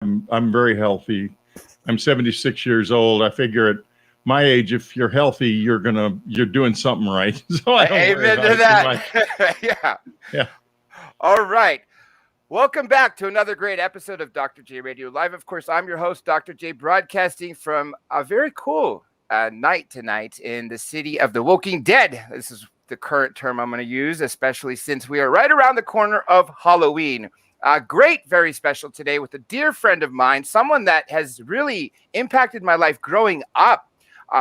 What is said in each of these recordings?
I'm very healthy. I'm 76 years old. I figure at my age, if you're healthy, you're doing something right. So I don't worry Amen about to it too that. much. Yeah. All right. Welcome back to another great episode of Dr. J Radio Live. Of course, I'm your host, Dr. J, broadcasting from a very cool night tonight in the city of the Walking Dead. This is the current term I'm going to use, especially since we are right around the corner of Halloween. Great, very special today with a dear friend of mine, someone that has really impacted my life growing up.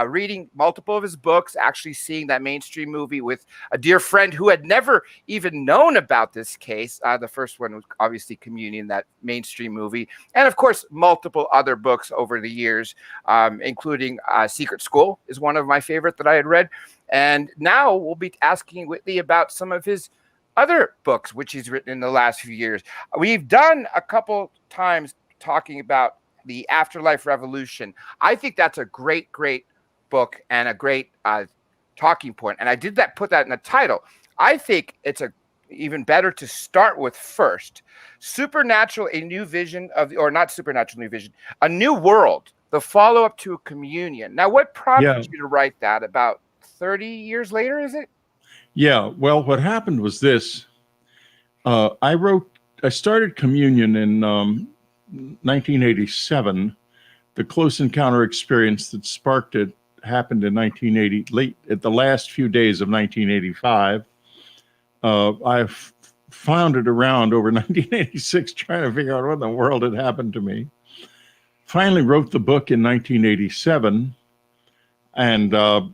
Reading multiple of his books, actually seeing that mainstream movie with a dear friend who had never even known about this case. The first one was obviously Communion, that mainstream movie. And of course, multiple other books over the years, including Secret School is one of my favorite that I had read. And now we'll be asking Whitley about some of his other books, which he's written in the last few years. We've done a couple times talking about the Afterlife Revolution. I think that's a great book and a great talking point. And I did put that in the title. I think it's even better to start with first Supernatural, a new vision of, or not Supernatural, new vision, a new world, the follow-up to Communion. Now, what prompted you to write that about 30 years later, is it? Yeah. Well, what happened was this. I started Communion in 1987. The close encounter experience that sparked it happened in 1980, late at the last few days of 1985. I've floundered around over 1986 trying to figure out what in the world had happened to me. Finally wrote the book in 1987 and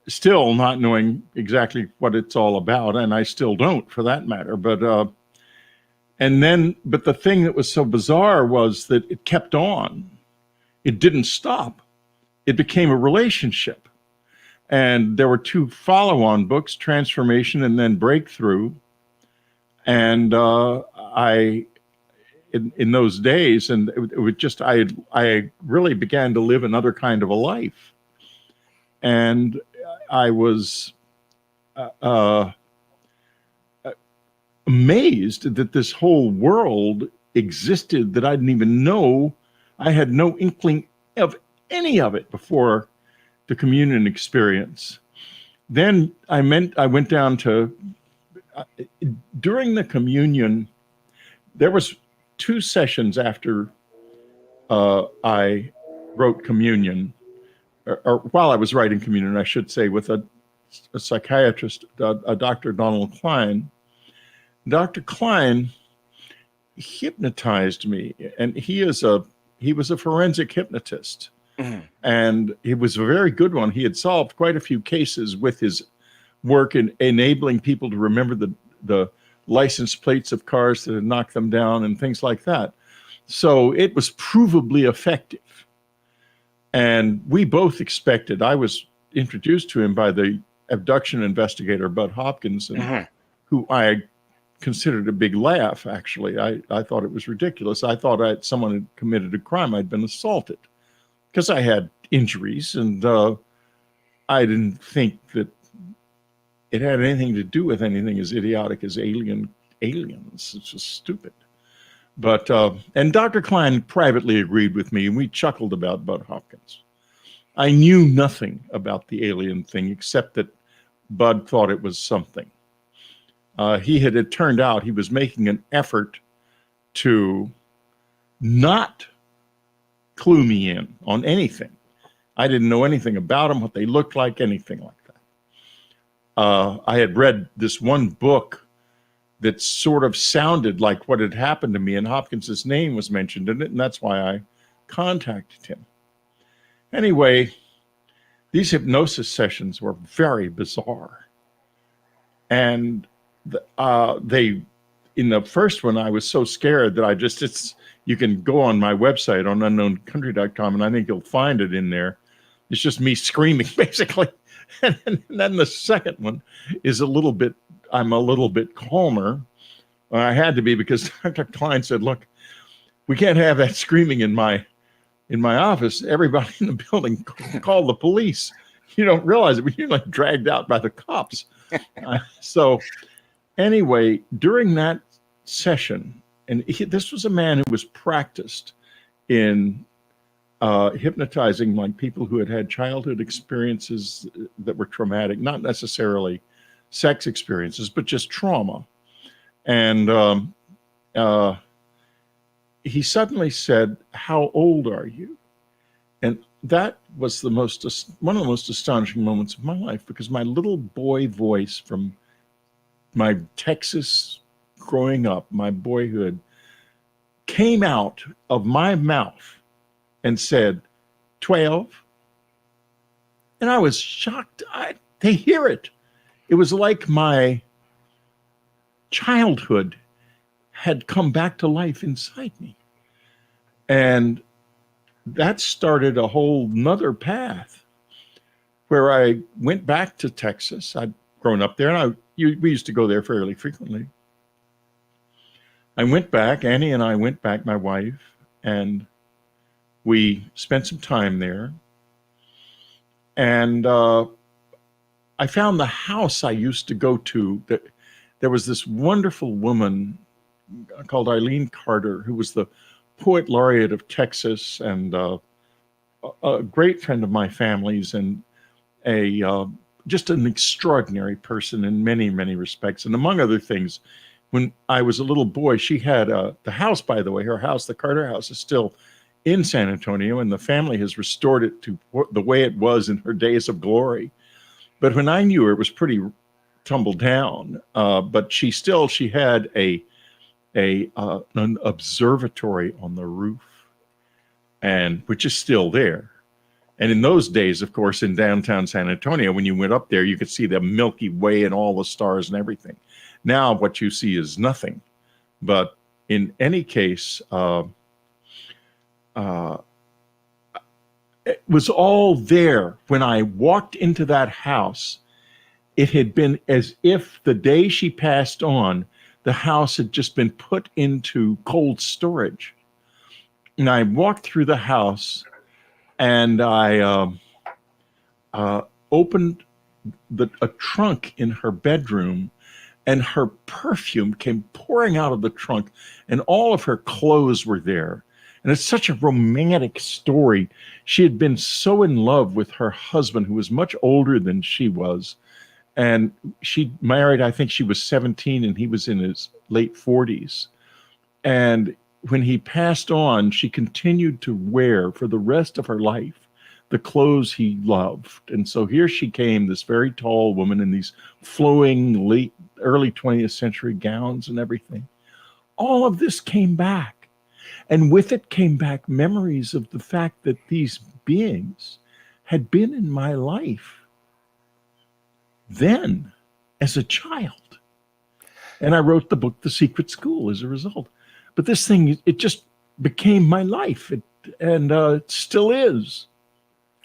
still not knowing exactly what it's all about, and I still don't for that matter. But the thing that was so bizarre was that it kept on. It didn't stop. It became a relationship. And there were two follow-on books, Transformation and then Breakthrough. And in those days, and it was just, I really began to live another kind of a life. And I was amazed that this whole world existed that I didn't even know. I had no inkling of any of it before the Communion experience. Then I went down to, during the Communion, there was 2 sessions after I wrote Communion, or while I was writing Communion, I should say, with a psychiatrist, a Dr. Donald Klein. Dr. Klein hypnotized me, and he was a forensic hypnotist. Mm-hmm. And he was a very good one. He had solved quite a few cases with his work in enabling people to remember the license plates of cars that had knocked them down and things like that. So it was provably effective. And we both expected, I was introduced to him by the abduction investigator, Bud Hopkins, and, who I considered a big laugh, actually. I thought it was ridiculous. I thought someone had committed a crime. I'd been assaulted because I had injuries, and I didn't think that it had anything to do with anything as idiotic as aliens. It's just stupid. But, and Dr. Klein privately agreed with me, and we chuckled about Bud Hopkins. I knew nothing about the alien thing except that Bud thought it was something. It turned out he was making an effort to not clue me in on anything. I didn't know anything about them, what they looked like, anything like that. I had read this one book that sort of sounded like what had happened to me, and Hopkins's name was mentioned in it, and that's why I contacted him. Anyway, these hypnosis sessions were very bizarre. And in the first one, I was so scared that you can go on my website on unknowncountry.com, and I think you'll find it in there. It's just me screaming, basically. And then the second one is I'm a little bit calmer. I had to be, because Dr. Klein said, look, we can't have that screaming in my office. Everybody in the building call the police. You don't realize it, but you're like dragged out by the cops. So anyway, during that session, and this was a man who was practiced in hypnotizing like people who had childhood experiences that were traumatic, not necessarily sex experiences, but just trauma. And he suddenly said, "How old are you?" And that was one of the most astonishing moments of my life, because my little boy voice from my Texas growing up, my boyhood, came out of my mouth and said, 12. And I was shocked. They hear it. It was like my childhood had come back to life inside me. And that started a whole nother path where I went back to Texas. I'd grown up there, and we used to go there fairly frequently. I went back, Annie and I went back, my wife, and we spent some time there. And I found the house I used to go to. There was this wonderful woman called Eileen Carter, who was the poet laureate of Texas, and a great friend of my family's, and just an extraordinary person in many, many respects. And among other things, when I was a little boy, she had the house, by the way, her house, the Carter house, is still in San Antonio, and the family has restored it to the way it was in her days of glory. But when I knew her, it was pretty tumbled down. But she had an observatory on the roof, and which is still there. And in those days, of course, in downtown San Antonio, when you went up there, you could see the Milky Way and all the stars and everything. Now what you see is nothing. But in any case, it was all there. When I walked into that house, it had been as if the day she passed on, the house had just been put into cold storage. And I walked through the house, and I opened a trunk in her bedroom, and her perfume came pouring out of the trunk, and all of her clothes were there. And it's such a romantic story. She had been so in love with her husband, who was much older than she was. And she married, I think she was 17, and he was in his late 40s. And when he passed on, she continued to wear for the rest of her life the clothes he loved. And so here she came, this very tall woman in these flowing early 20th century gowns and everything. All of this came back. And with it came back memories of the fact that these beings had been in my life then as a child. And I wrote the book, The Secret School, as a result. But this thing, it just became my life. It still is.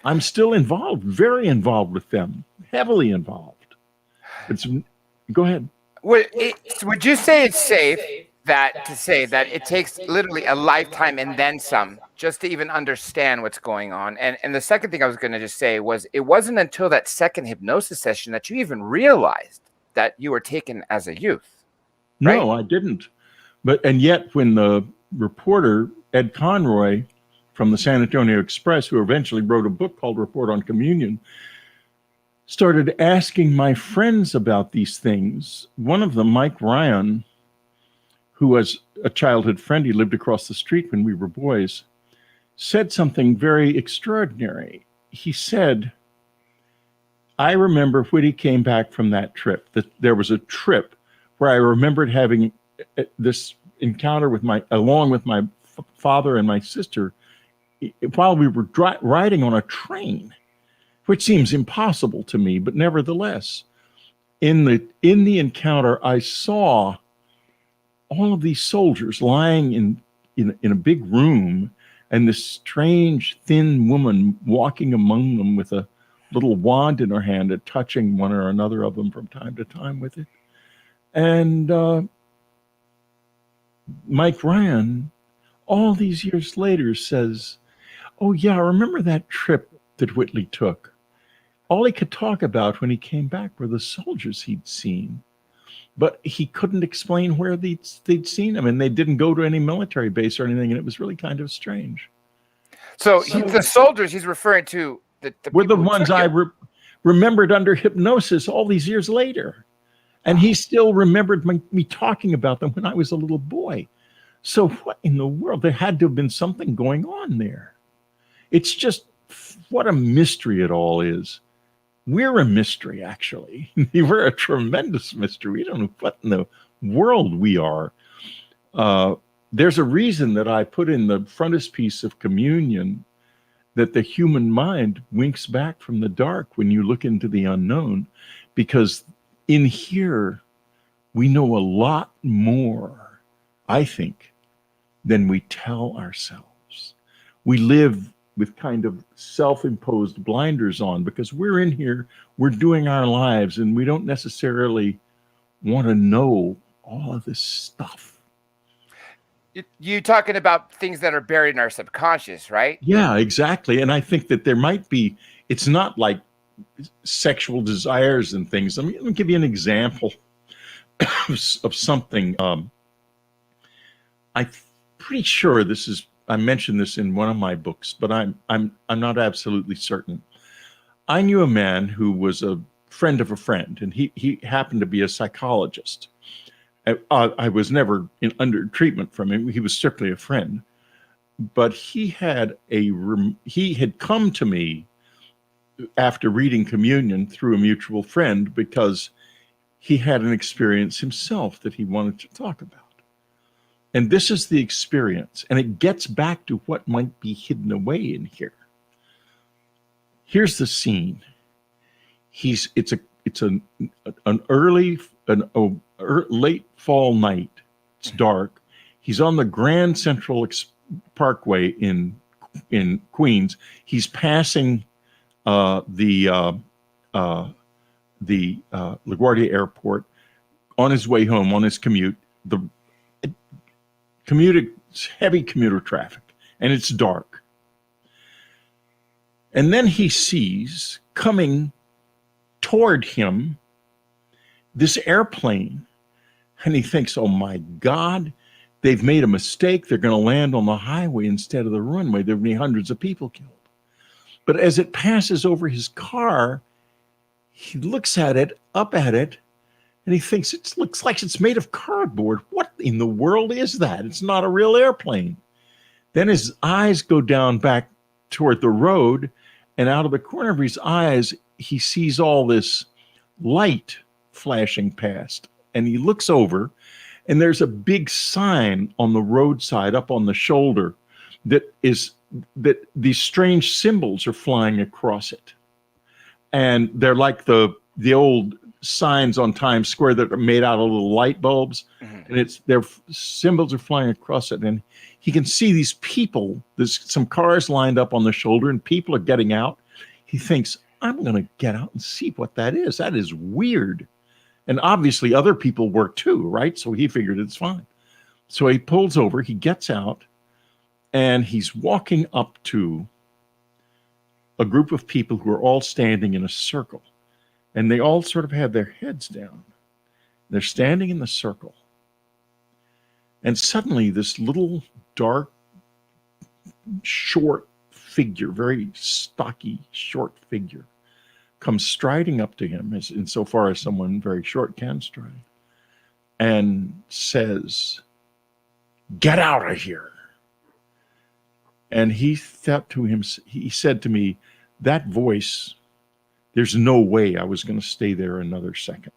I'm still involved, very involved with them, heavily involved. Go ahead. Would you say it's safe to say that it takes literally a lifetime and then some just to even understand what's going on? And the second thing I was going to just say was, it wasn't until that second hypnosis session that you even realized that you were taken as a youth. Right? No, I didn't. And yet when the reporter, Ed Conroy from the San Antonio Express, who eventually wrote a book called Report on Communion, started asking my friends about these things, one of them, Mike Ryan, who was a childhood friend, he lived across the street when we were boys, said something very extraordinary. He said, I remember when he came back from that trip, that there was a trip where I remembered having this encounter along with my father and my sister, while we were riding on a train, which seems impossible to me, but nevertheless, in the encounter, I saw all of these soldiers lying in a big room, and this strange, thin woman walking among them with a little wand in her hand and touching one or another of them from time to time with it. And Mike Ryan, all these years later, says, oh yeah, I remember that trip that Whitley took. All he could talk about when he came back were the soldiers he'd seen. but he couldn't explain where they'd seen him, and they didn't go to any military base or anything, and it was really kind of strange. So the soldiers he's referring to, were the ones I remembered under hypnosis all these years later. And he still remembered me talking about them when I was a little boy. So what in the world? There had to have been something going on there. It's just what a mystery it all is. We're a mystery, actually. We're a tremendous mystery. We don't know what in the world we are. There's a reason that I put in the frontispiece of communion that the human mind winks back from the dark when you look into the unknown, because in here, we know a lot more, I think, than we tell ourselves. We live with kind of self-imposed blinders on because we're in here, we're doing our lives, and we don't necessarily want to know all of this stuff. You talking about things that are buried in our subconscious, right? Yeah, exactly. And I think that there might be, it's not like sexual desires and things. Let me give you an example of something. I'm pretty sure I mentioned this in one of my books, but I'm not absolutely certain. I knew a man who was a friend of a friend, and he happened to be a psychologist. I was never under treatment from him. He was strictly a friend, but he had come to me after reading communion through a mutual friend because he had an experience himself that he wanted to talk about. And this is the experience, and it gets back to what might be hidden away in here. Here's the scene. It's an late fall night. It's dark. He's on the Grand Central Parkway in Queens. He's passing the LaGuardia Airport on his way home, on his commute. Heavy commuter traffic, and it's dark. And then he sees coming toward him this airplane, and he thinks, oh my God, they've made a mistake. They're going to land on the highway instead of the runway. There'll be hundreds of people killed. But as it passes over his car, he looks at it, up at it, and he thinks, it looks like it's made of cardboard. What in the world is that? It's not a real airplane. Then his eyes go down back toward the road, and out of the corner of his eyes, he sees all this light flashing past. And he looks over, and there's a big sign on the roadside up on the shoulder that these strange symbols are flying across it. And they're like the old signs on Times Square that are made out of little light bulbs. Mm-hmm. And their symbols are flying across it. And he can see these people. There's some cars lined up on the shoulder, and people are getting out. He thinks, I'm going to get out and see what that is. That is weird. And obviously other people were too, right? So he figured it's fine. So he pulls over, he gets out, and he's walking up to a group of people who are all standing in a circle. And they all sort of have their heads down. They're standing in the circle. And suddenly this little dark, short figure, very stocky, short figure, comes striding up to him, insofar as someone very short can stride, and says, "Get out of here." And he said to me, that voice, there's no way I was going to stay there another second.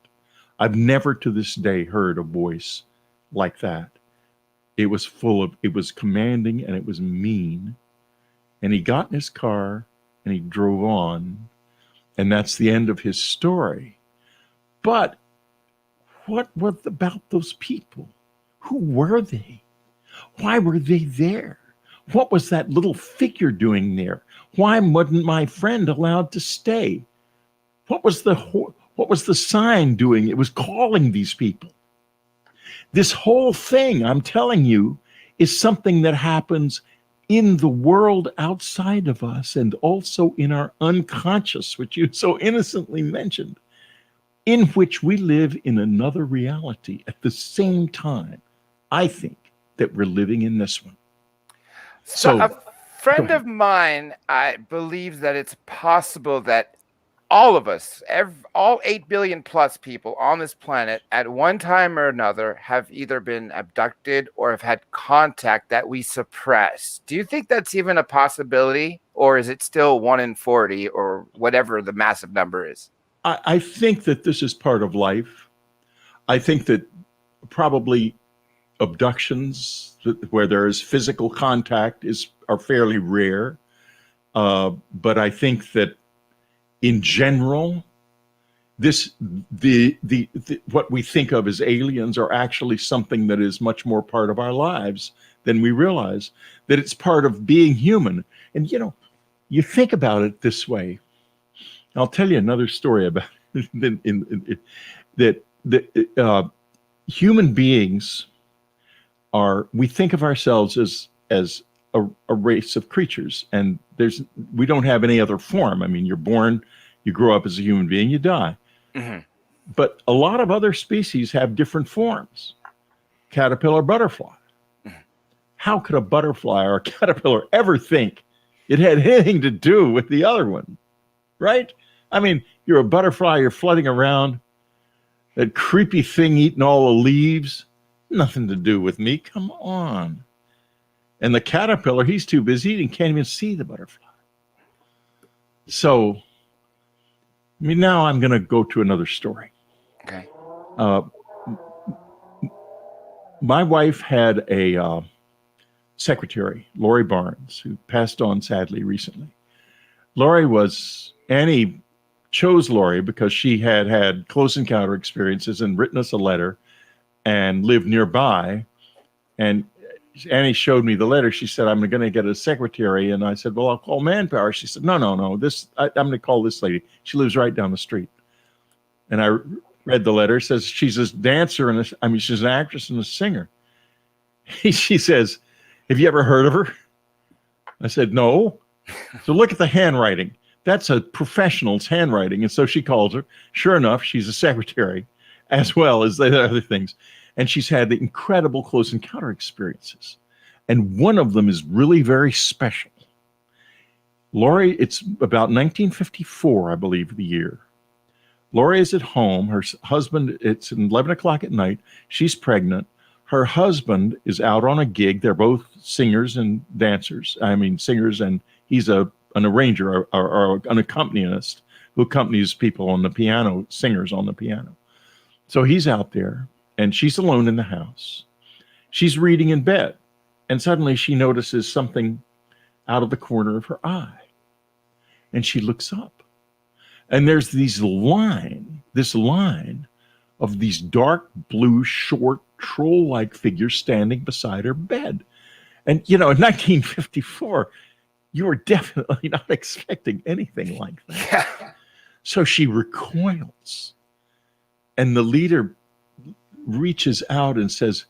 I've never to this day heard a voice like that. It was commanding, and it was mean. And he got in his car and he drove on. And that's the end of his story. But what was about those people? Who were they? Why were they there? What was that little figure doing there? Why wasn't my friend allowed to stay? What was the sign doing? It was calling these people. This whole thing, I'm telling you, is something that happens in the world outside of us, and also in our unconscious, which you so innocently mentioned. in which we live in another reality at the same time. I think that we're living in this one. So a Go friend ahead. of mine, I believes that it's possible that all of us, all 8 billion plus people on this planet at one time or another have either been abducted or have had contact that we suppress. Do you think that's even a possibility, or is it still 1 in 40 or whatever the massive number is? I think that this is part of life. I think that probably abductions where there is physical contact are fairly rare. But I think that in general, what we think of as aliens are actually something that is much more part of our lives than we realize, that it's part of being human. And, you think about it this way. I'll tell you another story about it, that human beings we think of ourselves as a race of creatures, and we don't have any other form. I mean, you're born, you grow up as a human being, you die. Mm-hmm. But a lot of other species have different forms. Caterpillar, butterfly. Mm-hmm. How could a butterfly or a caterpillar ever think it had anything to do with the other one? Right? I mean, you're a butterfly, you're floating around, that creepy thing eating all the leaves, nothing to do with me. Come on. And the caterpillar, he's too busy eating, can't even see the butterfly. So, now I'm going to go to another story. Okay. My wife had a secretary, Lori Barnes, who passed on sadly recently. Annie chose Lori because she had close encounter experiences and written us a letter and lived nearby. And Annie showed me the letter. She said, I'm going to get a secretary. And I said, well, I'll call Manpower. She said, no. I'm going to call this lady. She lives right down the street. And I read the letter. It says she's a dancer she's an actress and a singer. She says, have you ever heard of her? I said, no. So look at the handwriting. That's a professional's handwriting. And so she calls her. Sure enough, she's a secretary as well as the other things. And she's had the incredible close encounter experiences. And one of them is really very special. Lori, it's about 1954, I believe, the year. Lori is at home. Her husband, it's 11 o'clock at night. She's pregnant. Her husband is out on a gig. They're both singers and dancers. Singers, and he's an arranger or an accompanist who accompanies people on the piano, singers on the piano. So he's out there, and she's alone in the house. She's reading in bed, and suddenly she notices something out of the corner of her eye. And she looks up, and there's this line of these dark blue, short, troll-like figures standing beside her bed. And, in 1954, you were definitely not expecting anything like that. Yeah. So she recoils, and the leader reaches out and says,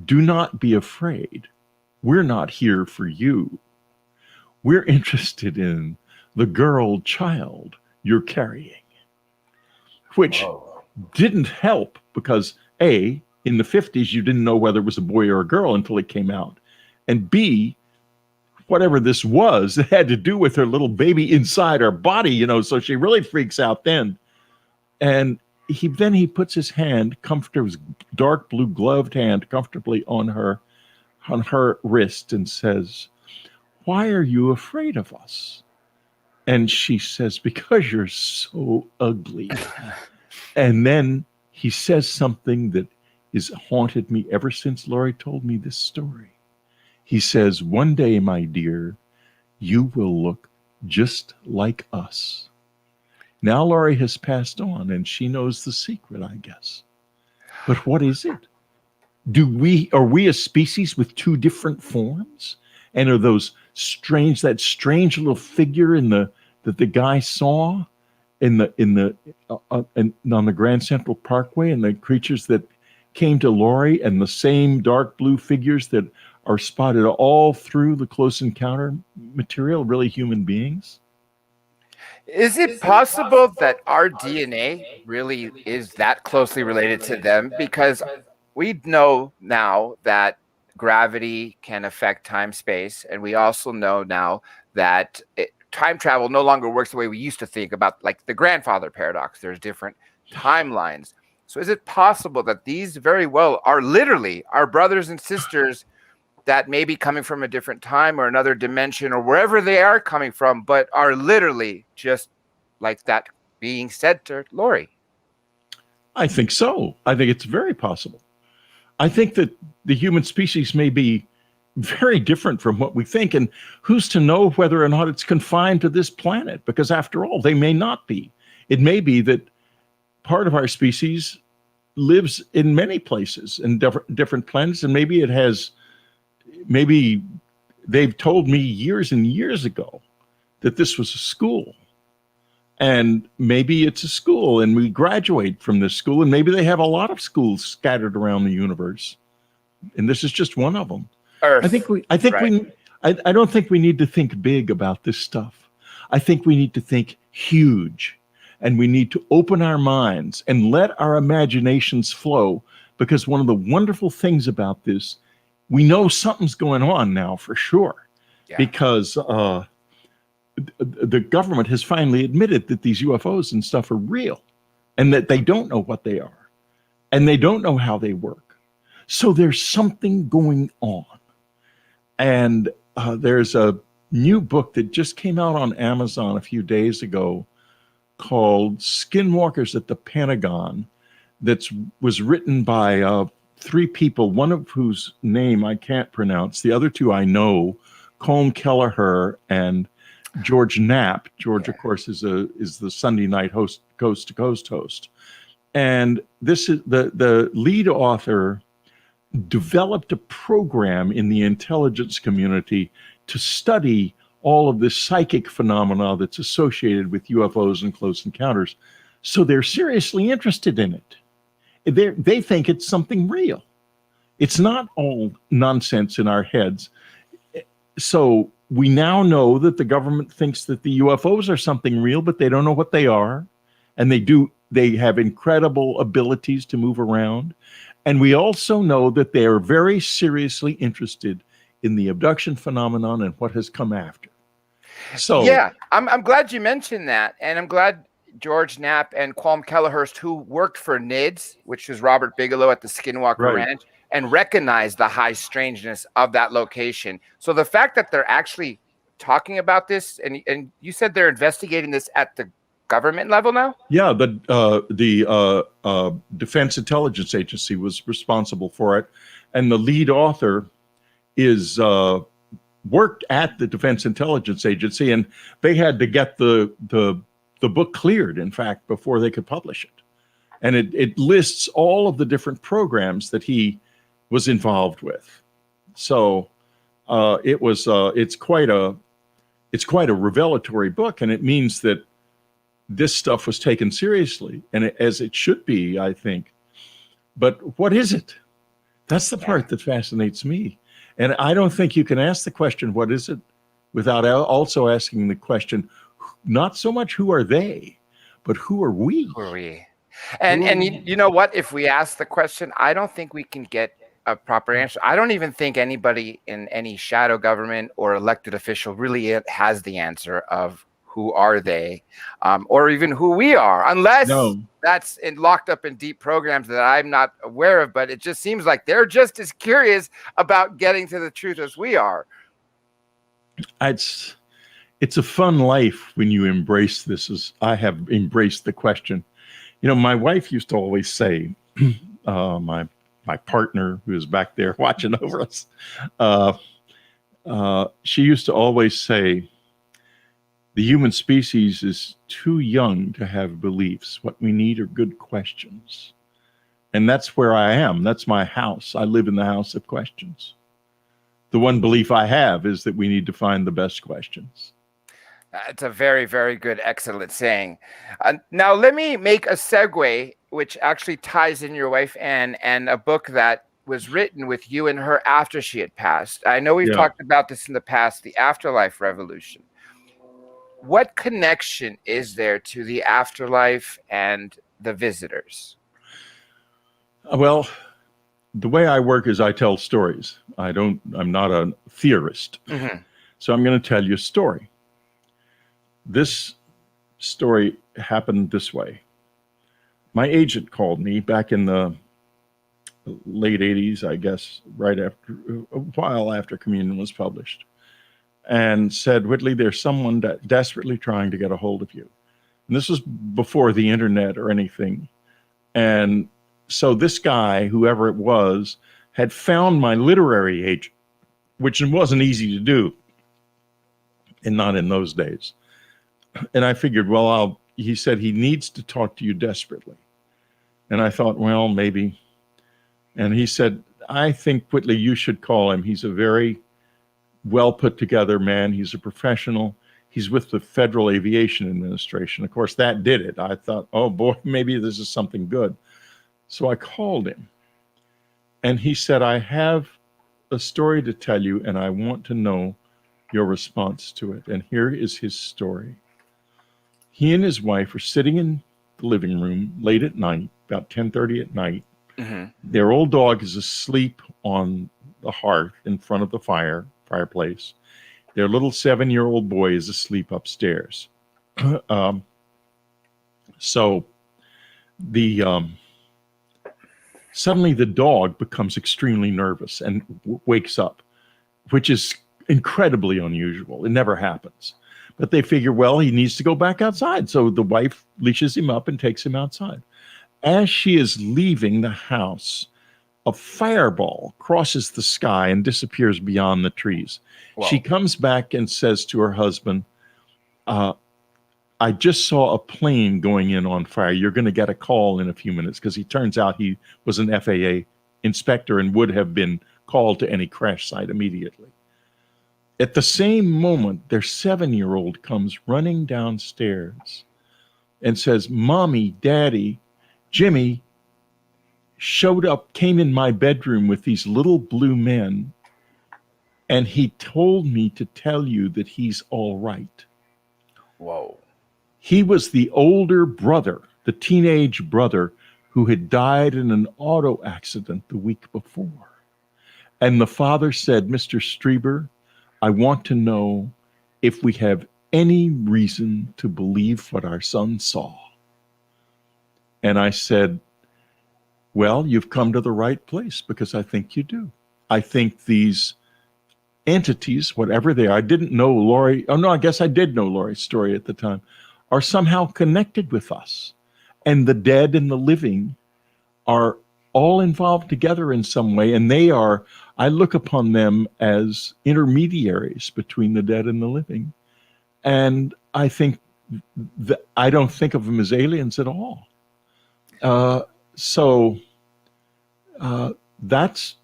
do not be afraid. We're not here for you. We're interested in the child you're carrying, which didn't help because A, in the 50s, you didn't know whether it was a boy or a girl until it came out. And B, whatever this was, it had to do with her little baby inside her body, so she really freaks out then. And he puts his hand, his dark blue gloved hand, comfortably on her wrist and says, why are you afraid of us? And she says, because you're so ugly. And then he says something that has haunted me ever since Lori told me this story. He says, one day, my dear, you will look just like us. Now Lori has passed on and she knows the secret, I guess. But what is it? Are we a species with two different forms? And are that strange little figure that the guy saw on the Grand Central Parkway, and the creatures that came to Lori, and the same dark blue figures that are spotted all through the close encounter material, really human beings? Is it possible that our DNA really is that closely related to them? Because we know now that gravity can affect time space, and we also know now that time travel no longer works the way we used to think about, like the grandfather paradox. There's different timelines. So is it possible that these very well are literally our brothers and sisters that may be coming from a different time or another dimension or wherever they are coming from, but are literally just like that being said to Lori? I think so. I think it's very possible. I think that the human species may be very different from what we think. And who's to know whether or not it's confined to this planet? Because after all, they may not be. It may be that part of our species lives in many places in different planets. And maybe they've told me years and years ago that this was a school. And maybe it's a school and we graduate from this school, and maybe they have a lot of schools scattered around the universe. And this is just one of them. Earth. I don't think we need to think big about this stuff. I think we need to think huge, and we need to open our minds and let our imaginations flow, because one of the wonderful things about this, we know something's going on now for sure, because the government has finally admitted that these UFOs and stuff are real, and that they don't know what they are, and they don't know how they work. So there's something going on. And there's a new book that just came out on Amazon a few days ago called Skinwalkers at the Pentagon, that was written by 3 people, one of whose name I can't pronounce. The other 2 I know, Colm Kelleher and George Knapp. George, of course, is the Sunday night host, Coast to Coast host. And this is the lead author developed a program in the intelligence community to study all of this psychic phenomena that's associated with UFOs and close encounters. So they're seriously interested in it. They think it's something real. It's not all nonsense in our heads. So we now know that the government thinks that the UFOs are something real, but they don't know what they are. And they have incredible abilities to move around. And we also know that they are very seriously interested in the abduction phenomenon and what has come after. So yeah, I'm glad you mentioned that. And I'm glad George Knapp and Colm Kelleher, who worked for NIDS, which is Robert Bigelow at the Skinwalker Ranch, and recognized the high strangeness of that location. So the fact that they're actually talking about this, and you said they're investigating this at the government level now? Yeah, the Defense Intelligence Agency was responsible for it, and the lead author is worked at the Defense Intelligence Agency, and they had to get the book cleared, in fact, before they could publish it. And it lists all of the different programs that he was involved with. So it's quite a revelatory book, and it means that this stuff was taken seriously, and as it should be, I think. But what is it? That's the part that fascinates me. And I don't think you can ask the question, what is it, without also asking the question, not so much who are they, but who are we? Who are we? And you know what? If we ask the question, I don't think we can get a proper answer. I don't even think anybody in any shadow government or elected official really has the answer of who are they, or even who we are, unless that's locked up in deep programs that I'm not aware of. But it just seems like they're just as curious about getting to the truth as we are. It's a fun life when you embrace this, as I have embraced the question. You know, my wife used to always say, my partner who is back there watching over us, she used to always say, the human species is too young to have beliefs. What we need are good questions. And that's where I am. That's my house. I live in the house of questions. The one belief I have is that we need to find the best questions. It's a very, very good, excellent saying. Now, let me make a segue, which actually ties in your wife, Anne, and a book that was written with you and her after she had passed. I know we've talked about this in the past, The Afterlife Revolution. what connection is there to the afterlife and the visitors? Well, the way I work is I tell stories. I'm not a theorist. Mm-hmm. So I'm going to tell you a story. This story happened this way. My agent called me back in the late 80s, I guess, right after, a while after Communion was published, and said, Whitley, there's someone desperately trying to get a hold of you. And this was before the internet or anything. And so this guy, whoever it was, had found my literary agent, which wasn't easy to do, and not in those days. And I figured, well, he said he needs to talk to you desperately. And I thought, well, maybe. And he said, I think, Whitley, you should call him. He's a very well put together man. He's a professional. He's with the Federal Aviation Administration. Of course, that did it. I thought, oh boy, maybe this is something good. So I called him. And he said, I have a story to tell you, and I want to know your response to it. And here is his story. He and his wife are sitting in the living room late at night, about 10:30 at night. Mm-hmm. Their old dog is asleep on the hearth in front of the fireplace. Their little 7-year-old boy is asleep upstairs. So suddenly the dog becomes extremely nervous and wakes up, which is incredibly unusual. It never happens. But they figure, well, he needs to go back outside. So the wife leashes him up and takes him outside. As she is leaving the house, a fireball crosses the sky and disappears beyond the trees. Wow. She comes back and says to her husband, I just saw a plane going in on fire. You're going to get a call in a few minutes, because he turns out he was an FAA inspector and would have been called to any crash site immediately. At the same moment, their 7-year-old comes running downstairs and says, Mommy, Daddy, Jimmy came in my bedroom with these little blue men, and he told me to tell you that he's all right. Whoa. He was the older brother, the teenage brother, who had died in an auto accident the week before. And the father said, Mr. Streiber, I want to know if we have any reason to believe what our son saw. And I said, well, you've come to the right place, because I think you do. I think these entities, whatever they are, I didn't know Lori. Oh, no, I guess I did know Lori's story at the time, are somehow connected with us. And the dead and the living are all involved together in some way. And I look upon them as intermediaries between the dead and the living. And I think that I don't think of them as aliens at all. So that's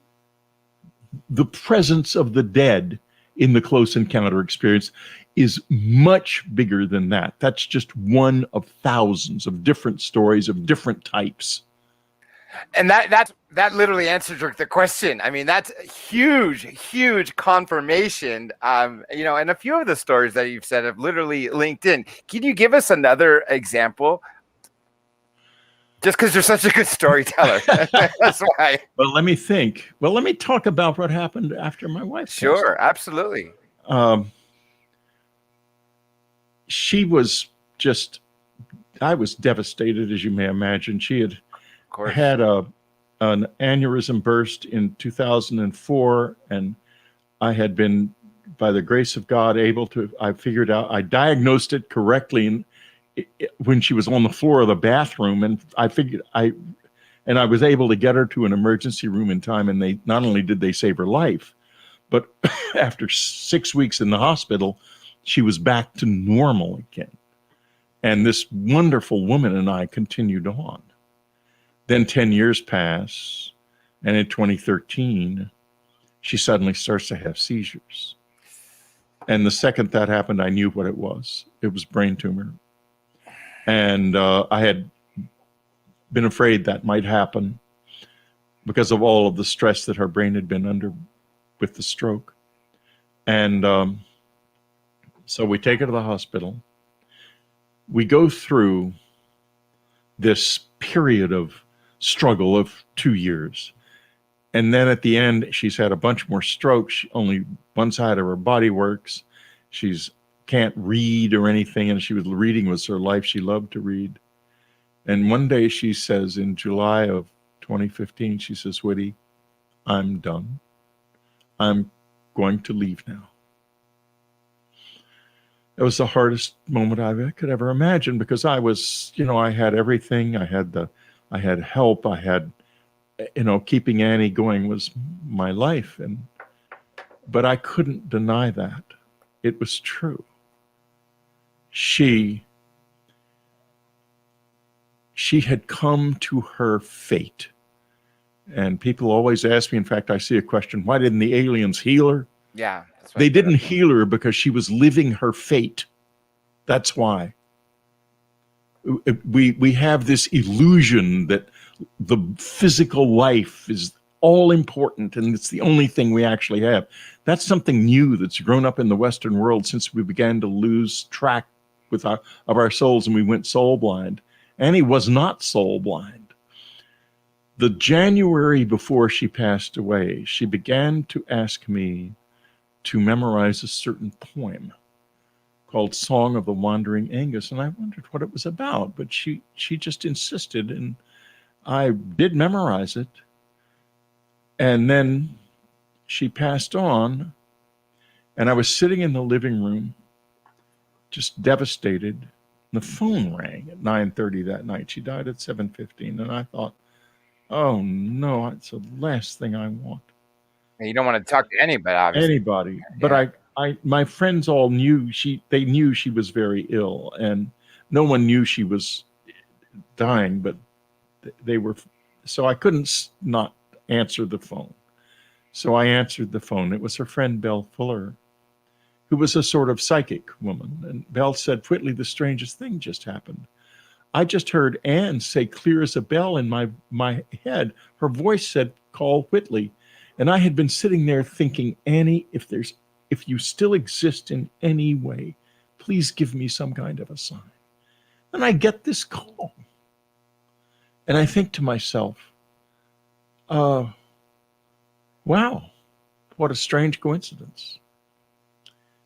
the presence of the dead in the close encounter experience is much bigger than that. That's just one of thousands of different stories of different types. And that literally answers the question. I mean, that's huge confirmation. And a few of the stories that you've said have literally linked in. Can you give us another example? Just because you're such a good storyteller. That's why. Well, let me think. Well, let me talk about what happened after my wife. Sure, absolutely. I was devastated, as you may imagine. She had had an aneurysm burst in 2004, and I had been, by the grace of God, I diagnosed it correctly when she was on the floor of the bathroom, and I was able to get her to an emergency room in time, and they not only did they save her life, but after 6 weeks in the hospital, she was back to normal again. And this wonderful woman and I continued on. Then 10 years pass, and in 2013, she suddenly starts to have seizures. And the second that happened, I knew what it was. It was brain tumor. And I had been afraid that might happen because of all of the stress that her brain had been under with the stroke. And So we take her to the hospital. We go through this period of struggle of 2 years. And then at the end, she's had a bunch more strokes. Only one side of her body works. She's can't read or anything. And reading was her life. She loved to read. And one day she says, in July of 2015, she says, Whitty, I'm done. I'm going to leave now. It was the hardest moment I could ever imagine, because I was, I had everything. I had help. I had, keeping Annie going was my life. But I couldn't deny that. It was true. She had come to her fate. And people always ask me, in fact, I see a question, why didn't the aliens heal her? Yeah. They didn't heal her because she was living her fate. That's why. We have this illusion that the physical life is all important and it's the only thing we actually have. That's something new that's grown up in the Western world since we began to lose track of our souls and we went soul blind. Annie was not soul blind. The January before she passed away, she began to ask me to memorize a certain poem called Song of the Wandering Angus. And I wondered what it was about, but she just insisted, and I did memorize it. And then she passed on, and I was sitting in the living room, just devastated. The phone rang at 9:30 that night. She died at 7:15, and I thought, oh no, it's the last thing I want. You don't want to talk to anybody, obviously. Anybody. But my friends all knew they knew she was very ill, and no one knew she was dying, but they were, so I couldn't not answer the phone. So I answered the phone. It was her friend Belle Fuller, who was a sort of psychic woman. And Belle said, Whitley, the strangest thing just happened. I just heard Anne say clear as a bell in my head. Her voice said, call Whitley. And I had been sitting there thinking, Annie, if you still exist in any way, please give me some kind of a sign. And I get this call. And I think to myself, wow, what a strange coincidence.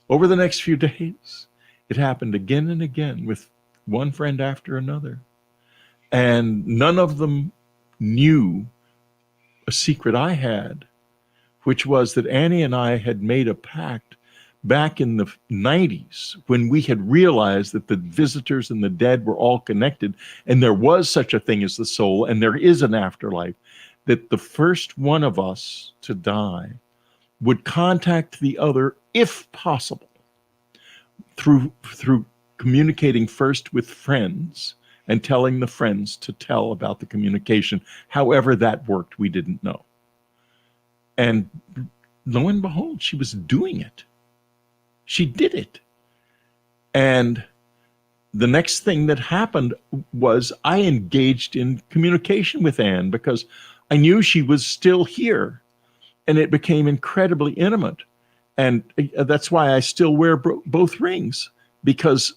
Over the next few days, it happened again and again with one friend after another. And none of them knew a secret I had, which was that Annie and I had made a pact back in the 90s when we had realized that the visitors and the dead were all connected, and there was such a thing as the soul, and there is an afterlife, that the first one of us to die would contact the other, if possible, through communicating first with friends and telling the friends to tell about the communication. However that worked, we didn't know. And lo and behold, she was doing it. She did it. And the next thing that happened was I engaged in communication with Anne because I knew she was still here, and it became incredibly intimate. And that's why I still wear both rings, because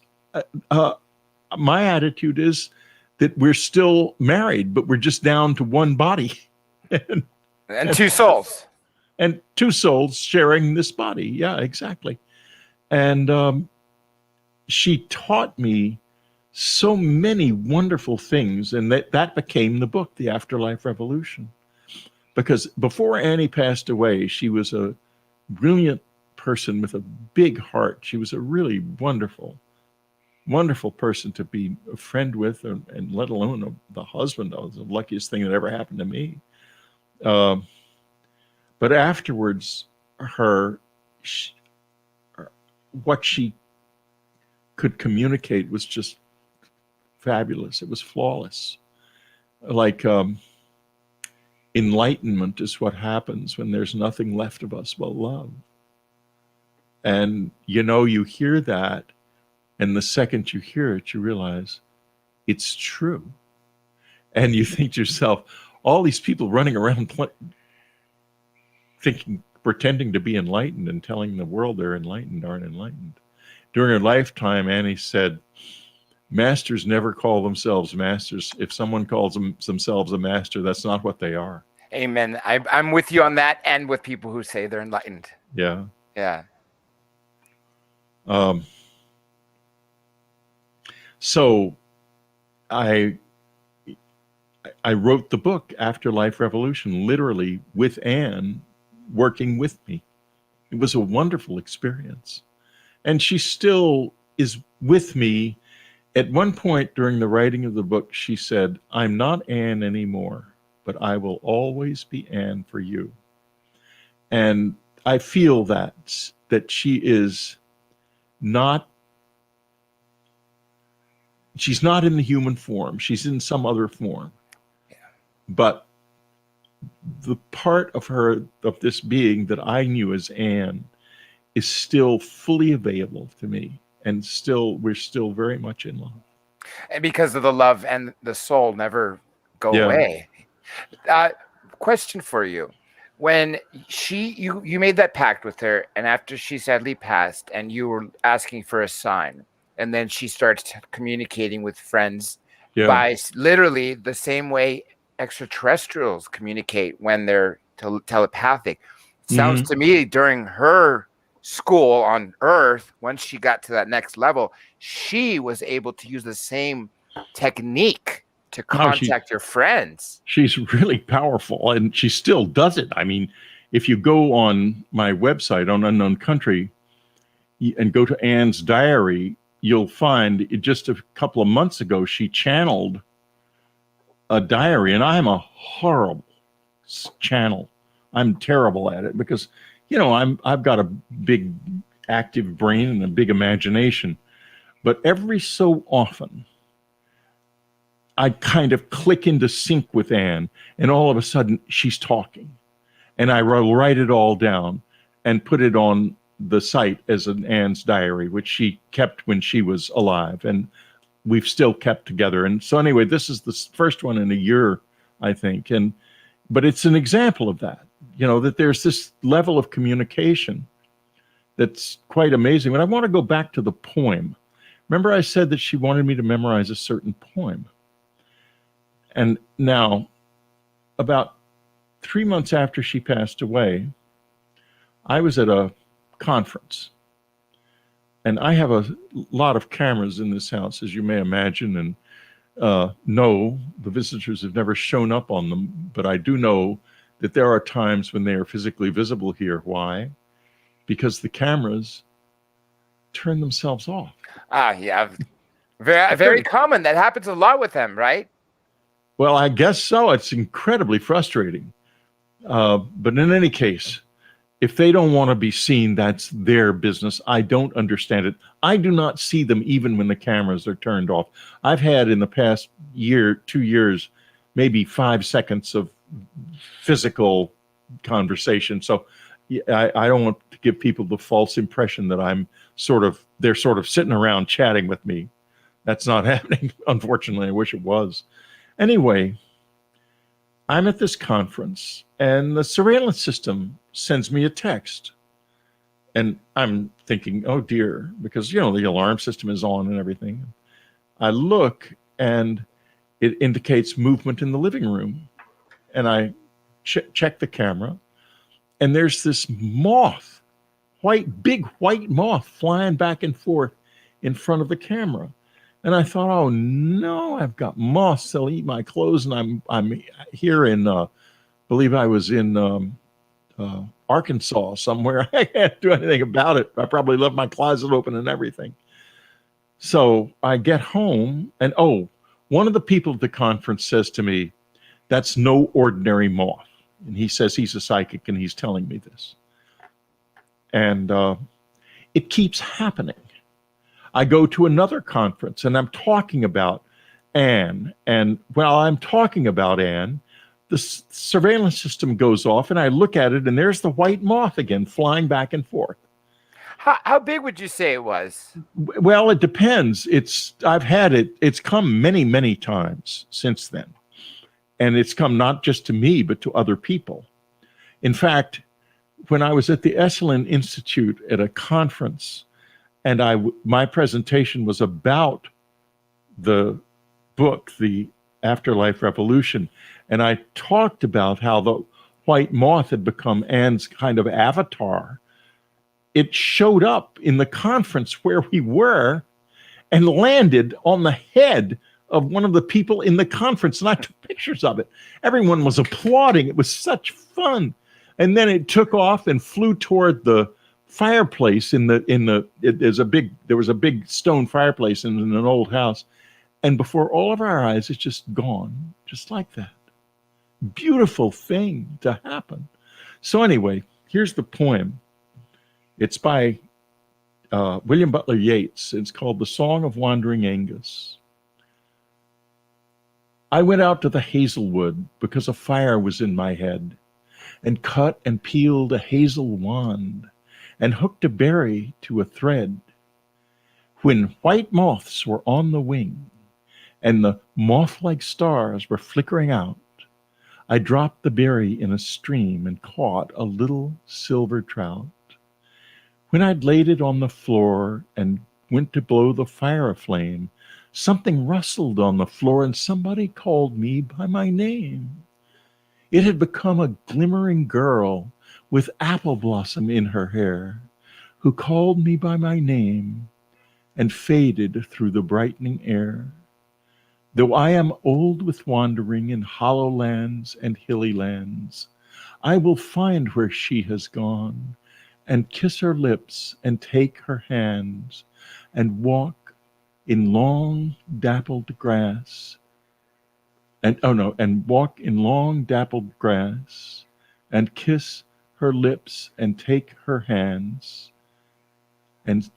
my attitude is that we're still married, but we're just down to one body. and two souls. And two souls sharing this body. Yeah, exactly. And she taught me so many wonderful things, and that became the book, The Afterlife Revolution. Because before Annie passed away, she was a brilliant person with a big heart. She was a really wonderful, wonderful person to be a friend with, and let alone the husband. That was the luckiest thing that ever happened to me. But afterwards, what she could communicate was just fabulous. It was flawless. Like enlightenment is what happens when there's nothing left of us but love. And you hear that, and the second you hear it, you realize it's true. And you think to yourself, all these people running around pretending to be enlightened and telling the world they're enlightened aren't enlightened. during her lifetime, Annie said, masters never call themselves masters. If someone calls themselves a master, that's not what they are. Amen. I'm with you on that, and with people who say they're enlightened. Yeah. Yeah. So I wrote the book Afterlife Revolution, literally with Anne working with me. It was a wonderful experience. And she still is with me. At one point during the writing of the book, she said, I'm not Anne anymore, but I will always be Anne for you. And I feel that she is not, she's not in the human form. She's in some other form. Yeah. But the part of her, of this being that I knew as Anne, is still fully available to me. And still, we're still very much in love. And because of the love and the soul never go away. Question for you. When you made that pact with her, and after she sadly passed, and you were asking for a sign, and then she starts communicating with friends by literally the same way extraterrestrials communicate when they're telepathic. It sounds to me during her school on Earth, once she got to that next level, she was able to use the same technique to contact your friends. She's really powerful, and she still does it. I mean, if you go on my website on Unknown Country and go to Anne's diary, you'll find just a couple of months ago, she channeled a diary, and I'm a horrible channel. I'm terrible at it because, you know, I've got a big active brain and a big imagination, but every so often I kind of click into sync with Anne, and all of a sudden she's talking, and I will write it all down and put it on the site as an Anne's diary, which she kept when she was alive, and we've still kept together. And so anyway, this is the first one in a year, I think, but it's an example of that. You know, that there's this level of communication that's quite amazing. But I want to go back to the poem. Remember I said that she wanted me to memorize a certain poem. And now, about 3 months after she passed away, I was at a conference. And I have a lot of cameras in this house, as you may imagine. And no, the visitors have never shown up on them. But I do know that there are times when they are physically visible here. Why? Because the cameras turn themselves off. Yeah. Very, very common. That happens a lot with them, right? Well, I guess so. It's incredibly frustrating. But in any case, if they don't want to be seen, that's their business. I don't understand it. I do not see them even when the cameras are turned off. I've had in the past year, 2 years, maybe 5 seconds of physical conversation. So I don't want to give people the false impression that they're sort of sitting around chatting with me. That's not happening. Unfortunately, I wish it was. Anyway, I'm at this conference and the surveillance system sends me a text. And I'm thinking, oh dear, because, you know, the alarm system is on and everything. I look and it indicates movement in the living room. And I check the camera, and there's this moth, big white moth flying back and forth in front of the camera. And I thought, oh no, I've got moths. They'll eat my clothes. And I'm here in, believe I was in Arkansas somewhere. I can't do anything about it. I probably left my closet open and everything. So I get home, and one of the people at the conference says to me, that's no ordinary moth. And he says he's a psychic, and he's telling me this. And it keeps happening. I go to another conference, and I'm talking about Anne. And while I'm talking about Anne, the surveillance system goes off, and I look at it, and there's the white moth again, flying back and forth. How big would you say it was? Well, it depends. I've had it. It's come many, many times since then. And it's come not just to me, but to other people. In fact, when I was at the Esalen Institute at a conference, And my presentation was about the book, The Afterlife Revolution. And I talked about how the white moth had become Anne's kind of avatar. It showed up in the conference where we were and landed on the head of one of the people in the conference. And I took pictures of it. Everyone was applauding. It was such fun. And then it took off and flew toward the fireplace there was a big stone fireplace in an old house. And before all of our eyes, it's just gone, just like that. Beautiful thing to happen. So anyway, here's the poem. It's by William Butler Yeats. It's called The Song of Wandering Angus. I went out to the hazelwood because a fire was in my head, and cut and peeled a hazel wand, and hooked a berry to a thread. When white moths were on the wing, and the moth-like stars were flickering out, I dropped the berry in a stream and caught a little silver trout. When I'd laid it on the floor and went to blow the fire aflame, something rustled on the floor and somebody called me by my name. It had become a glimmering girl with apple blossom in her hair, who called me by my name and faded through the brightening air. Though I am old with wandering in hollow lands and hilly lands, I will find where she has gone, and kiss her lips and take her hands, and walk in long dappled grass, and walk in long dappled grass, and kiss her lips and take her hands, and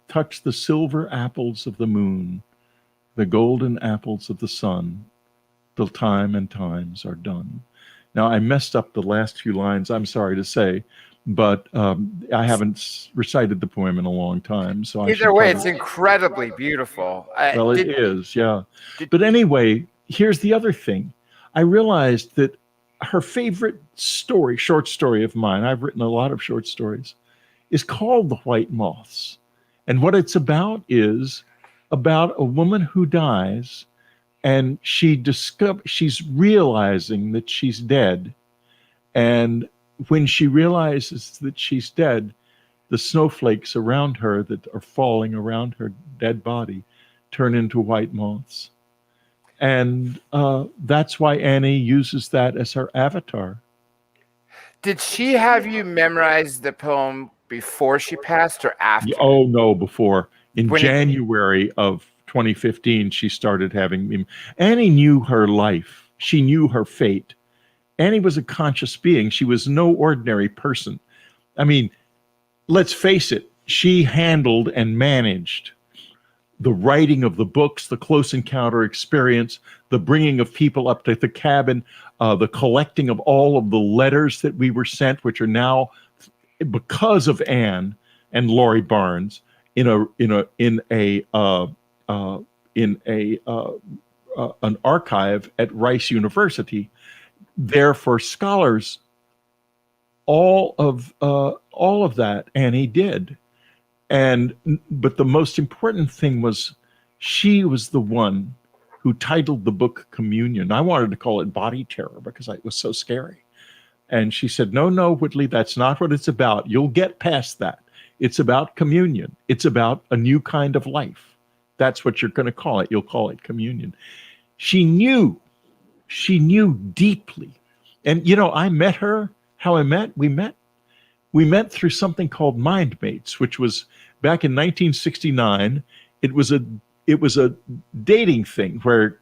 touch the silver apples of the moon, the golden apples of the sun, till time and times are done. Now, I messed up the last few lines, I'm sorry to say, but I haven't recited the poem in a long time. So either way, it's incredibly beautiful. Well, it is, yeah. But anyway, here's the other thing. I realized that her favorite story, short story of mine, I've written a lot of short stories, is called The White Moths. And what it's about is about a woman who dies, and she's realizing that she's dead. And when she realizes that she's dead, the snowflakes around her that are falling around her dead body turn into white moths. And that's why Annie uses that as her avatar. Did she have you memorize the poem before she passed or after? Oh, no, before. In January of 2015, she started having me. Annie knew her life. She knew her fate. Annie was a conscious being. She was no ordinary person. I mean, let's face it, she handled and managed the writing of the books, the close encounter experience, the bringing of people up to the cabin, the collecting of all of the letters that we were sent, which are now, because of Anne and Laurie Barnes, in an archive at Rice University, there for scholars. All of that Annie did. But the most important thing was she was the one who titled the book Communion. I wanted to call it Body Terror because it was so scary. And she said, no, Whitley, that's not what it's about. You'll get past that. It's about communion. It's about a new kind of life. That's what you're going to call it. You'll call it communion. She knew deeply. And, I met her. How we met through something called Mind Mates, which was back in 1969. It was a dating thing where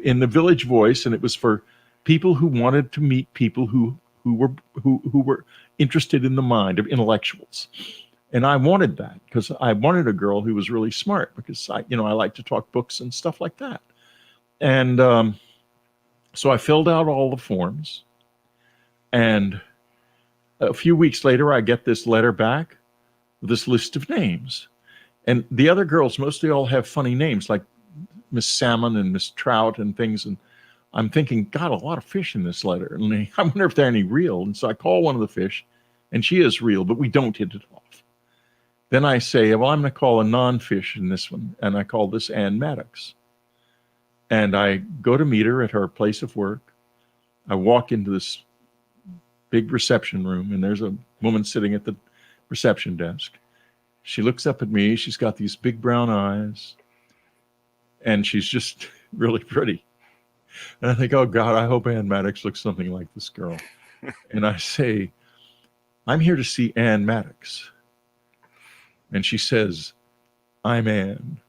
in the Village Voice, and it was for people who wanted to meet people who were interested in the mind of intellectuals. And I wanted that because I wanted a girl who was really smart, because I like to talk books and stuff like that. And so I filled out all the forms, and a few weeks later, I get this letter back with this list of names. And the other girls mostly all have funny names, like Miss Salmon and Miss Trout and things. And I'm thinking, God, a lot of fish in this letter. And I wonder if they're any real. And so I call one of the fish, And she is real, but we don't hit it off. Then I say, well, I'm going to call a non-fish in this one. And I call this Ann Maddox. And I go to meet her at her place of work. I walk into this big reception room, and there's a woman sitting at the reception desk. She looks up at me. She's got these big brown eyes, and she's just really pretty. And I think, oh, God, I hope Ann Maddox looks something like this girl. And I say, I'm here to see Ann Maddox. And she says, I'm Ann.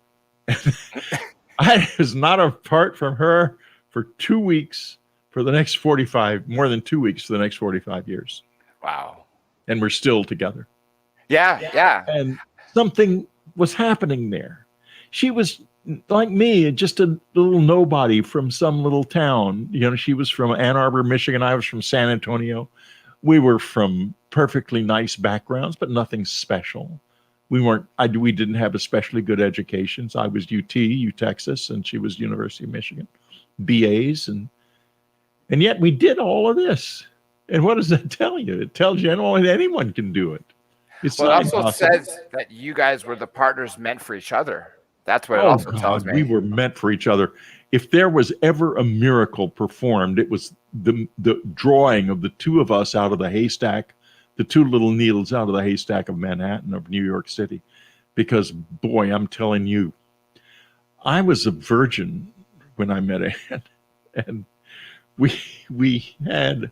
I was not apart from her for 2 weeks for the next 45, more than 2 weeks for the next 45 years. Wow. And we're still together. Yeah. And something was happening there. She was like me, just a little nobody from some little town. You know, she was from Ann Arbor, Michigan. I was from San Antonio. We were from perfectly nice backgrounds, but nothing special. We didn't have especially good educations. I was U Texas, and she was University of Michigan, BAs, and yet we did all of this. And what does that tell you? It tells you anyone can do it. It also says that you guys were the partners meant for each other. That's what it also tells me. We were meant for each other. If there was ever a miracle performed, it was the drawing of the two of us out of the haystack, the two little needles out of the haystack of Manhattan, of New York City. Because, boy, I'm telling you, I was a virgin when I met Ann. And we had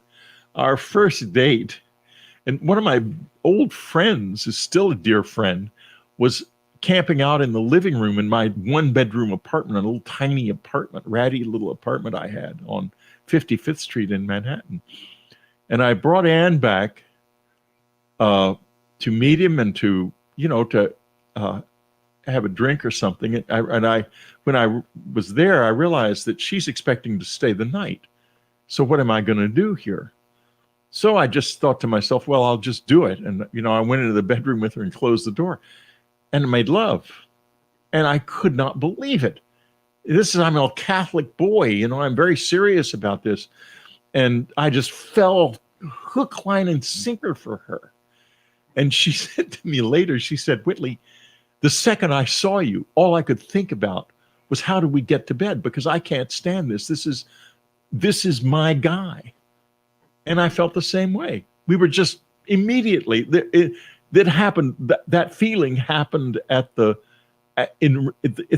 our first date. And one of my old friends, is still a dear friend, was camping out in the living room in my one-bedroom apartment, a little tiny apartment, ratty little apartment I had on 55th Street in Manhattan. And I brought Ann back to meet him and to have a drink or something. And when I was there, I realized that she's expecting to stay the night. So what am I going to do here? So I just thought to myself, well, I'll just do it. And, I went into the bedroom with her and closed the door and made love. And I could not believe it. I'm a Catholic boy, I'm very serious about this. And I just fell hook, line, and sinker for her. And she said to me later, she said, Whitley, the second I saw you, all I could think about was how do we get to bed? Because I can't stand this. This is my guy. And I felt the same way. We were just immediately, that feeling happened at the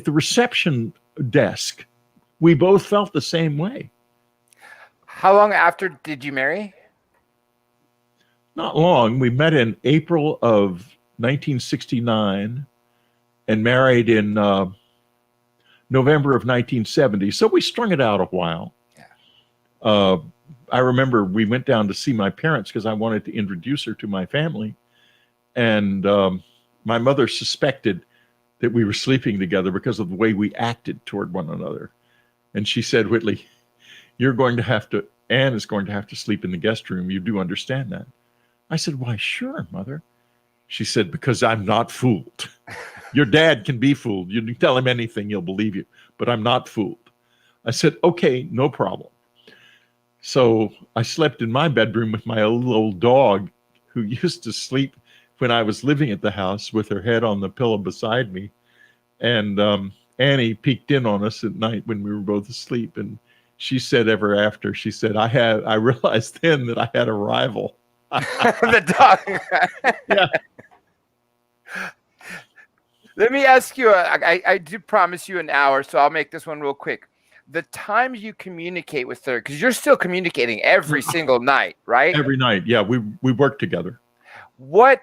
reception desk. We both felt the same way. How long after did you marry? Not long. We met in April of 1969 and married in November of 1970. So we strung it out a while. Yeah. I remember we went down to see my parents because I wanted to introduce her to my family. And my mother suspected that we were sleeping together because of the way we acted toward one another. And she said, Whitley, Ann is going to have to sleep in the guest room. You do understand that? I said, why, sure, Mother. She said, because I'm not fooled. Your dad can be fooled. You can tell him anything, he'll believe you. But I'm not fooled. I said, okay, no problem. So I slept in my bedroom with my little old dog who used to sleep when I was living at the house with her head on the pillow beside me. And Annie peeked in on us at night when we were both asleep. And she said ever after, she said, I realized then that I had a rival. The dog. Yeah. Let me ask you, I do promise you an hour, so I'll make this one real quick. The times you communicate with her, because you're still communicating every single night, right? Every night, yeah. We work together. Why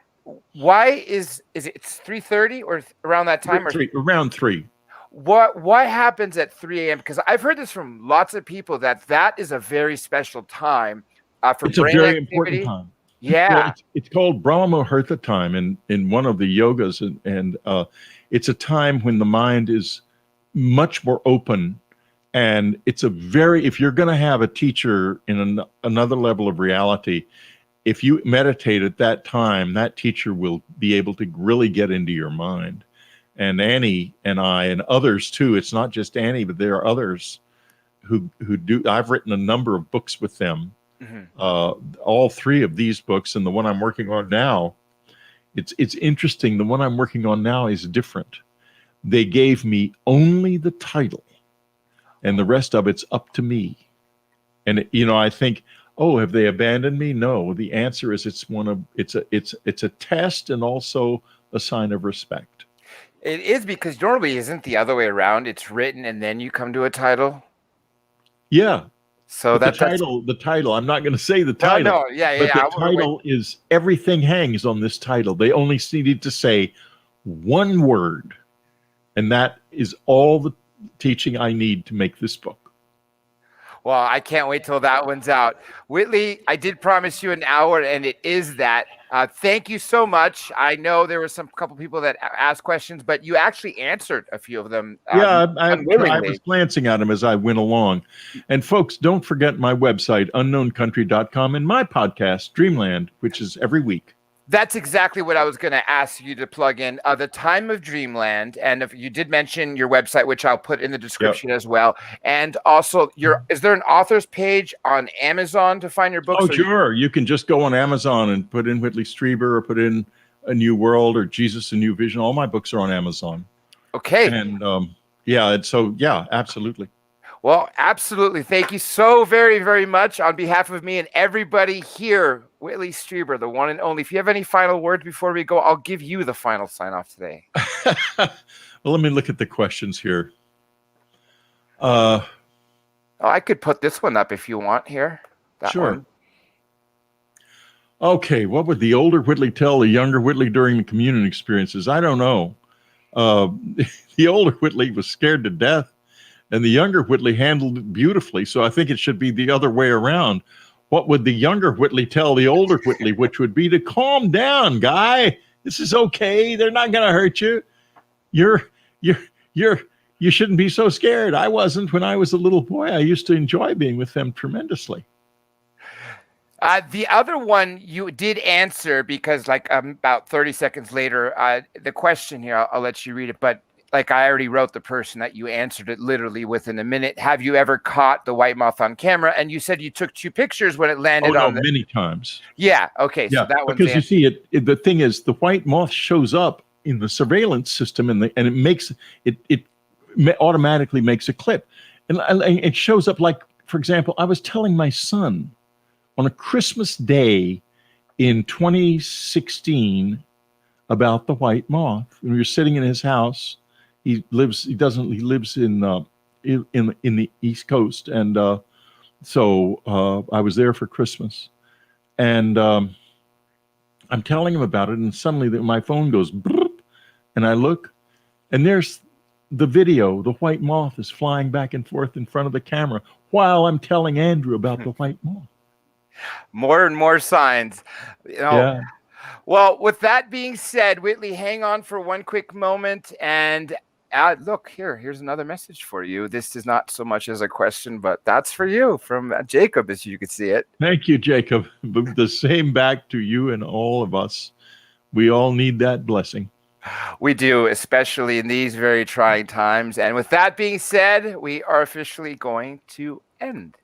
is it 3:30 or around that time? Around 3. What happens at 3 a.m.? Because I've heard this from lots of people that is a very special time for it's brain a very activity. important time. Yeah. Well, it's called Brahma Muhurta time in one of the yogas. And it's a time when the mind is much more open. And it's if you're going to have a teacher in another level of reality, if you meditate at that time, that teacher will be able to really get into your mind. And Annie and I and others too, it's not just Annie, but there are others who do. I've written a number of books with them All three of these books and the one I'm working on now, it's interesting. The one I'm working on now is different. They gave me only the title, and the rest of it's up to me. And I think, oh, have they abandoned me? No. The answer is it's a test and also a sign of respect. It is, because normally isn't the other way around. It's written and then you come to a title. Yeah. So the title. I'm not going to say the title. No, yeah. But the title is, everything hangs on this title. They only needed to say one word, and that is all the teaching I need to make this book. Well, I can't wait till that one's out. Whitley, I did promise you an hour, and it is that. Thank you so much. I know there were couple people that asked questions, but you actually answered a few of them. I was glancing at them as I went along. And folks, don't forget my website, unknowncountry.com, and my podcast, Dreamland, which is every week. That's exactly what I was going to ask you to plug in. The Time of Dreamland, and if you did mention your website, which I'll put in the description as well, and also is there an author's page on Amazon to find your books? Oh, sure. You can just go on Amazon and put in Whitley Streiber or put in A New World or Jesus, A New Vision. All my books are on Amazon. Okay. And absolutely. Well, absolutely. Thank you so very, very much on behalf of me and everybody here. Whitley Streiber, the one and only. If you have any final words before we go, I'll give you the final sign-off today. Well, let me look at the questions here. I could put this one up if you want here. Sure. One. Okay, what would the older Whitley tell the younger Whitley during the communion experiences? I don't know. The older Whitley was scared to death, and the younger Whitley handled it beautifully, so I think it should be the other way around. What would the younger Whitley tell the older Whitley, which would be to calm down, guy. This is okay. They're not going to hurt you. You shouldn't be so scared. I wasn't when I was a little boy. I used to enjoy being with them tremendously. The other one you did answer, because about 30 seconds later, the question here, I'll let you read it, but I already wrote the person that you answered it literally within a minute. Have you ever caught the white moth on camera? And you said you took 2 pictures when it landed many times. Yeah. Okay. Yeah, so that one's because you see the thing is, the white moth shows up in the surveillance system and it makes it automatically makes a clip. And it shows up, for example, I was telling my son on a Christmas day in 2016 about the white moth. And we were sitting in his house. He lives in the East Coast, and so I was there for Christmas, and I'm telling him about it, and suddenly my phone goes brrp, and I look, and there's the video. The white moth is flying back and forth in front of the camera while I'm telling Andrew about the white moth. More and more signs. Yeah. Well, with that being said, Whitley, hang on for one quick moment, and look, here's another message for you. This is not so much as a question, but that's for you from Jacob, as you can see it. Thank you, Jacob. The same back to you and all of us. We all need that blessing. We do, especially in these very trying times. And with that being said, we are officially going to end.